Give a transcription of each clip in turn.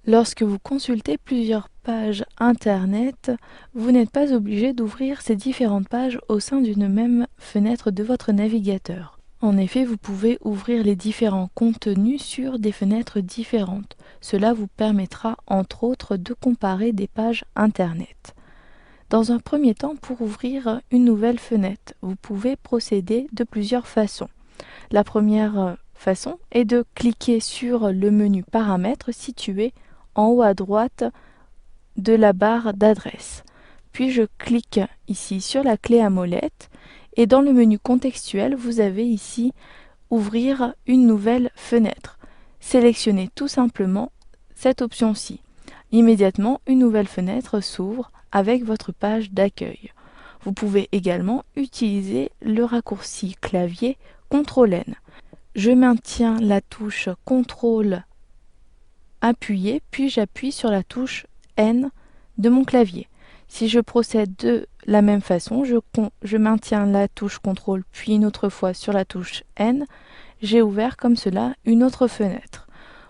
Lorsque vous consultez plusieurs pages Internet, vous n'êtes pas obligé d'ouvrir ces différentes pages au sein d'une même fenêtre de votre navigateur. En effet, vous pouvez ouvrir les différents contenus sur des fenêtres différentes. Cela vous permettra entre autres de comparer des pages Internet. Dans un premier temps, pour ouvrir une nouvelle fenêtre, vous pouvez procéder de plusieurs façons. La première façon est de cliquer sur le menu Paramètres situé en haut à droite de la barre d'adresse. Puis je clique ici sur la clé à molette et dans le menu contextuel, vous avez ici Ouvrir une nouvelle fenêtre. Sélectionnez tout simplement cette option-ci. Immédiatement, une nouvelle fenêtre s'ouvre avec votre page d'accueil. Vous pouvez également utiliser le raccourci clavier CTRL-N. Je maintiens la touche CTRL appuyé, puis j'appuie sur la touche N de mon clavier. Si je procède de la même façon, je maintiens la touche CTRL puis une autre fois sur la touche N, j'ai ouvert comme cela une autre fenêtre.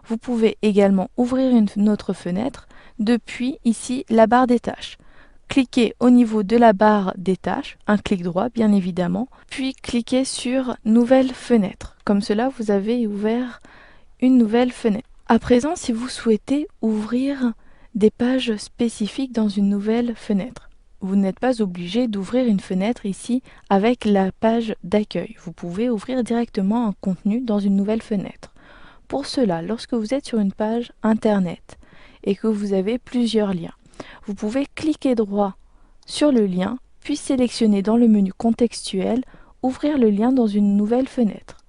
Vous pouvez également ouvrir une autre fenêtre depuis ici la barre des tâches. Cliquez au niveau de la barre des tâches, un clic droit bien évidemment, puis cliquez sur Nouvelle fenêtre. Comme cela, vous avez ouvert une nouvelle fenêtre. À présent, si vous souhaitez ouvrir des pages spécifiques dans une nouvelle fenêtre, vous n'êtes pas obligé d'ouvrir une fenêtre ici avec la page d'accueil. Vous pouvez ouvrir directement un contenu dans une nouvelle fenêtre. Pour cela, lorsque vous êtes sur une page Internet et que vous avez plusieurs liens, vous pouvez cliquer droit sur le lien, puis sélectionner dans le menu contextuel Ouvrir le lien dans une nouvelle fenêtre.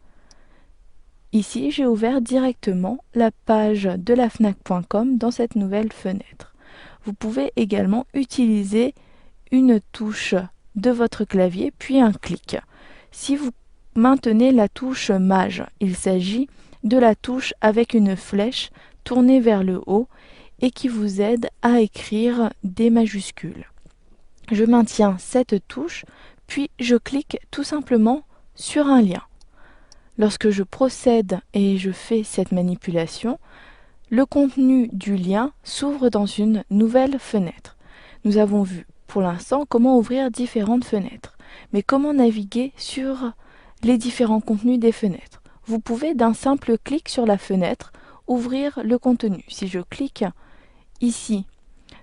Ici, j'ai ouvert directement la page de la Fnac.com dans cette nouvelle fenêtre. Vous pouvez également utiliser une touche de votre clavier, puis un clic. Si vous maintenez la touche Maj, il s'agit de la touche avec une flèche tournée vers le haut et qui vous aide à écrire des majuscules. Je maintiens cette touche, puis je clique tout simplement sur un lien. Lorsque je procède et je fais cette manipulation, le contenu du lien s'ouvre dans une nouvelle fenêtre. Nous avons vu pour l'instant comment ouvrir différentes fenêtres, mais comment naviguer sur les différents contenus des fenêtres. Vous pouvez d'un simple clic sur la fenêtre ouvrir le contenu. Si je clique ici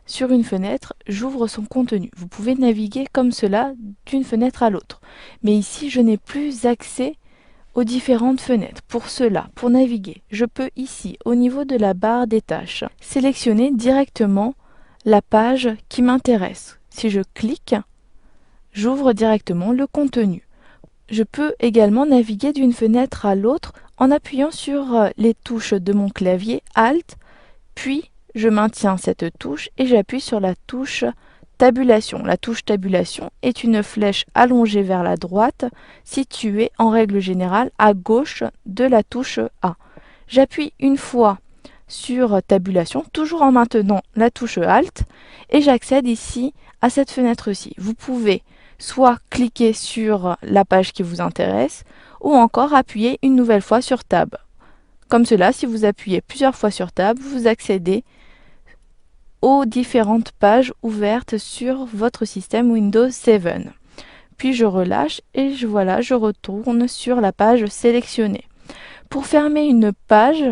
sur une fenêtre, j'ouvre son contenu. Vous pouvez naviguer comme cela d'une fenêtre à l'autre. Mais ici, je n'ai plus accès aux différentes fenêtres. Pour cela, pour naviguer, je peux ici, au niveau de la barre des tâches, sélectionner directement la page qui m'intéresse. Si je clique, j'ouvre directement le contenu. Je peux également naviguer d'une fenêtre à l'autre en appuyant sur les touches de mon clavier Alt, puis je maintiens cette touche et j'appuie sur la touche Tabulation. La touche Tabulation est une flèche allongée vers la droite, située en règle générale à gauche de la touche A. J'appuie une fois sur Tabulation, toujours en maintenant la touche Alt, et j'accède ici à cette fenêtre-ci. Vous pouvez soit cliquer sur la page qui vous intéresse, ou encore appuyer une nouvelle fois sur Tab. Comme cela, si vous appuyez plusieurs fois sur Tab, vous accédez aux différentes pages ouvertes sur votre système Windows 7. Puis je relâche et voilà, je retourne sur la page sélectionnée. Pour fermer une page,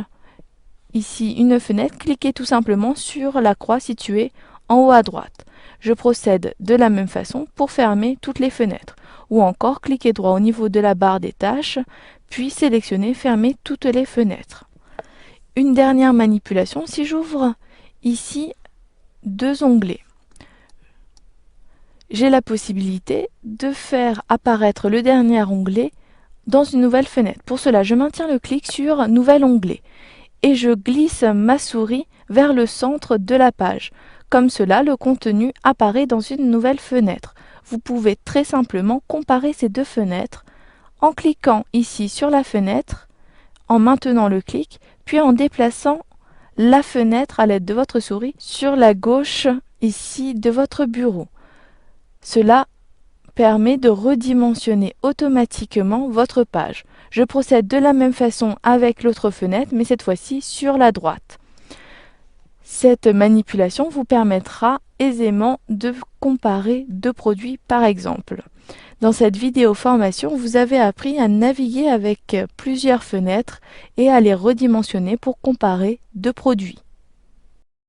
ici une fenêtre, cliquez tout simplement sur la croix située en haut à droite. Je procède de la même façon pour fermer toutes les fenêtres. Ou encore, cliquez droit au niveau de la barre des tâches, puis sélectionnez Fermer toutes les fenêtres. Une dernière manipulation, si j'ouvre ici deux onglets, j'ai la possibilité de faire apparaître le dernier onglet dans une nouvelle fenêtre. Pour cela, je maintiens le clic sur Nouvel onglet et je glisse ma souris vers le centre de la page. Comme cela, le contenu apparaît dans une nouvelle fenêtre. Vous pouvez très simplement comparer ces deux fenêtres en cliquant ici sur la fenêtre, en maintenant le clic, puis en déplaçant la fenêtre à l'aide de votre souris sur la gauche ici de votre bureau. Cela permet de redimensionner automatiquement votre page. Je procède de la même façon avec l'autre fenêtre, mais cette fois-ci sur la droite. Cette manipulation vous permettra aisément de comparer deux produits par exemple. Dans cette vidéo formation, vous avez appris à naviguer avec plusieurs fenêtres et à les redimensionner pour comparer deux produits.